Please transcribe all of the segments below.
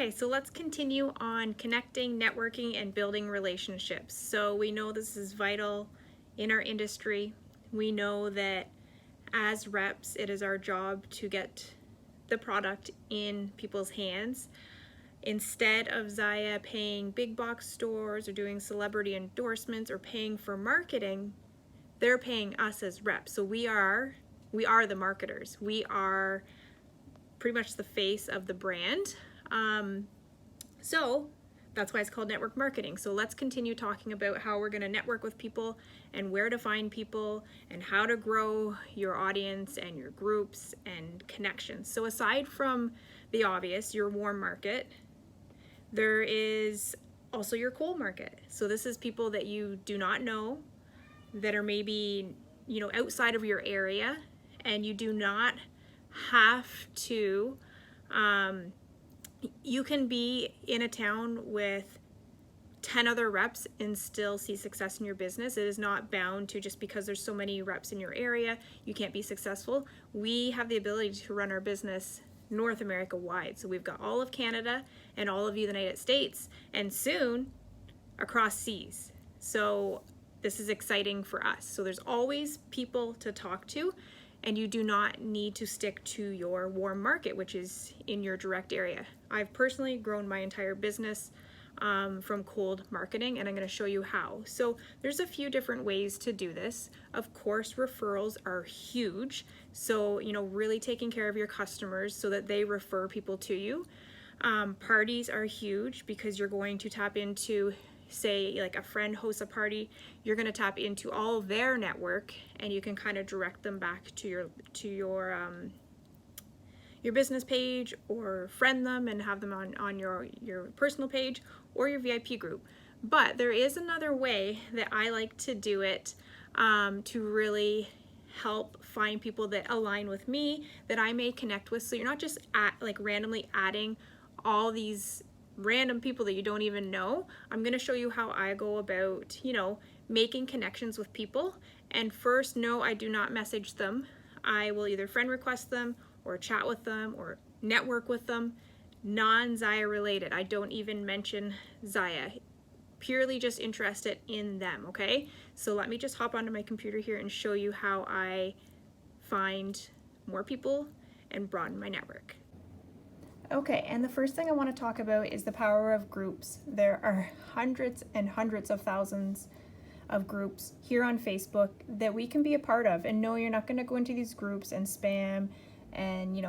Okay, so let's continue on connecting, networking, and building relationships. So we know this is vital in our industry. We know that as reps, it is our job to get the product in people's hands. Instead of Zyia paying big box stores or doing celebrity endorsements or paying for marketing, they're paying us as reps. So we are the marketers. We are pretty much the face of the brand. So that's why it's called network marketing. So let's continue talking about how we're going to network with people and where to find people and how to grow your audience and your groups and connections. So aside from the obvious, your warm market, there is also your cold market. So this is people that you do not know, that are maybe, outside of your area, and you do not have to, you can be in a town with 10 other reps and still see success in your business. It is not bound to just because there's so many reps in your area, you can't be successful. We have the ability to run our business North America wide. So we've got all of Canada and all of the United States, and soon across seas. So this is exciting for us. So there's always people to talk to, and you do not need to stick to your warm market, which is in your direct area. I've personally grown my entire business from cold marketing, and I'm going to show you how. So there's a few different ways to do this. Of course, referrals are huge. So, really taking care of your customers so that they refer people to you. Parties are huge because you're going to tap into, say, like a friend hosts a party, you're going to tap into all their network, and you can kind of direct them back to your business page, or friend them and have them on your personal page or your VIP group. But there is another way that I like to do it to really help find people that align with me, that I may connect with. So you're not just randomly adding all these random people that you don't even know. I'm going to show you how I go about, making connections with people. And first, no, I do not message them. I will either friend request them or chat with them or network with them, non-Zyia related. I don't even mention Zyia, purely just interested in them, okay? So let me just hop onto my computer here and show you how I find more people and broaden my network. Okay, and the first thing I want to talk about is the power of groups. There are hundreds and hundreds of thousands of groups here on Facebook that we can be a part of. And no, you're not going to go into these groups and spam and,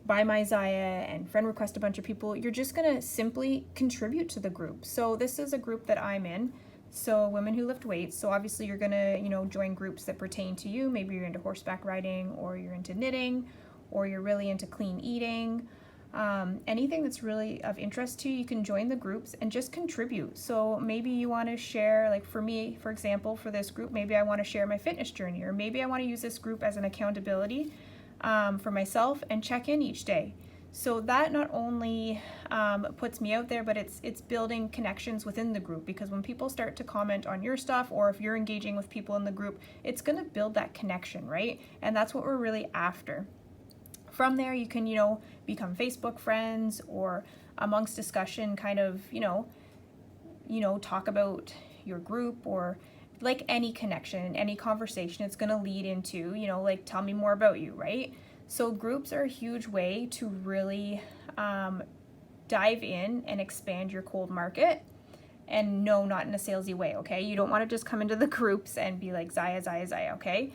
buy my Zyia and friend request a bunch of people. You're just going to simply contribute to the group. So this is a group that I'm in. So women who lift weights. So obviously you're going to, join groups that pertain to you. Maybe you're into horseback riding, or you're into knitting, or you're really into clean eating. Anything that's really of interest to you, you can join the groups and just contribute. So maybe you want to share, like for me, for example, for this group, maybe I want to share my fitness journey, or maybe I want to use this group as an accountability for myself and check in each day. So that not only puts me out there, but it's building connections within the group, because when people start to comment on your stuff, or if you're engaging with people in the group, it's going to build that connection, right? And that's what we're really after. From there, you can, become Facebook friends, or amongst discussion, kind of, talk about your group, or like any connection, any conversation, it's going to lead into, tell me more about you, right? So groups are a huge way to really dive in and expand your cold market. And no, not in a salesy way, okay? You don't want to just come into the groups and be like, Zyia, Zyia, Zyia, okay?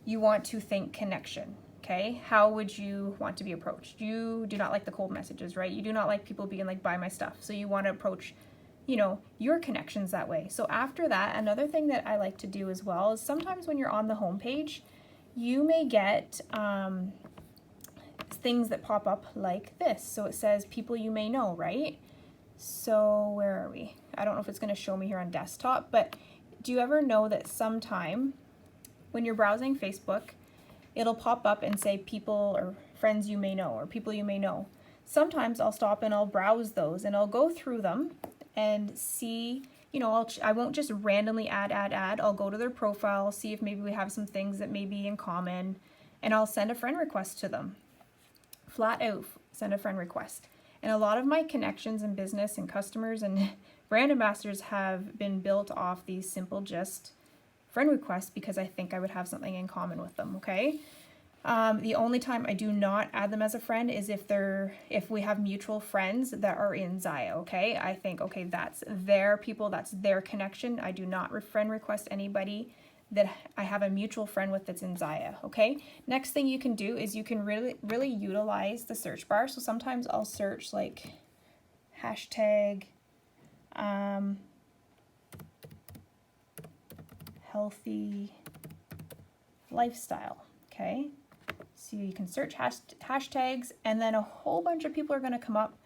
You want to think connection. Okay, how would you want to be approached? You do not like the cold messages, right? You do not like people being like, buy my stuff. So you want to approach, your connections that way. So after that, another thing that I like to do as well is sometimes when you're on the homepage, you may get things that pop up like this. So it says people you may know, right? So where are we? I don't know if it's going to show me here on desktop, but do you ever know that sometime when you're browsing Facebook, it'll pop up and say people or friends you may know, or people you may know. Sometimes I'll stop and I'll browse those, and I'll go through them and see, I won't just randomly add. I'll go to their profile, see if maybe we have some things that may be in common, and I'll send a friend request to them. Flat out send a friend request. And a lot of my connections in business and customers and brand ambassadors have been built off these simple just friend requests because I think I would have something in common with them, okay? The only time I do not add them as a friend is if we have mutual friends that are in Zyia, okay? I think, okay, that's their people, that's their connection. I do not friend request anybody that I have a mutual friend with that's in Zyia, okay? Next thing you can do is you can really utilize the search bar. So sometimes I'll search like hashtag healthy lifestyle, okay? So you can search hashtags, and then a whole bunch of people are going to come up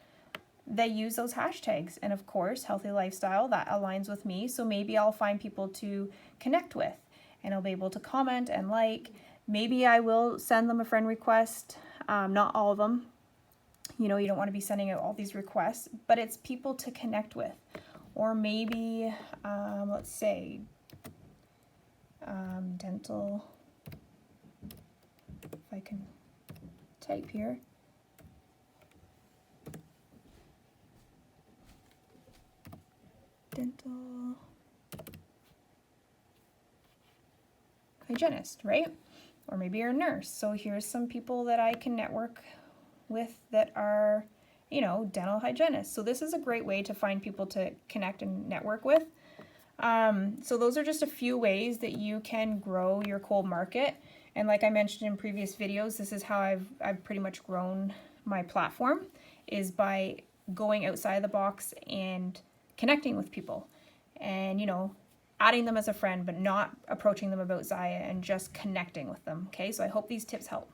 that use those hashtags. And of course, healthy lifestyle, that aligns with me. So maybe I'll find people to connect with, and I'll be able to comment and like. Maybe I will send them a friend request. Not all of them. You know, you don't want to be sending out all these requests, but it's people to connect with. Or maybe, let's say, dental. If I can type here. Dental hygienist, right? Or maybe you're a nurse. So here's some people that I can network with that are, you know, dental hygienists. So this is a great way to find people to connect and network with. So those are just a few ways that you can grow your cold market. And like I mentioned in previous videos, this is how I've pretty much grown my platform, is by going outside the box and connecting with people and, you know, adding them as a friend, but not approaching them about Zyia, and just connecting with them. Okay, so I hope these tips help.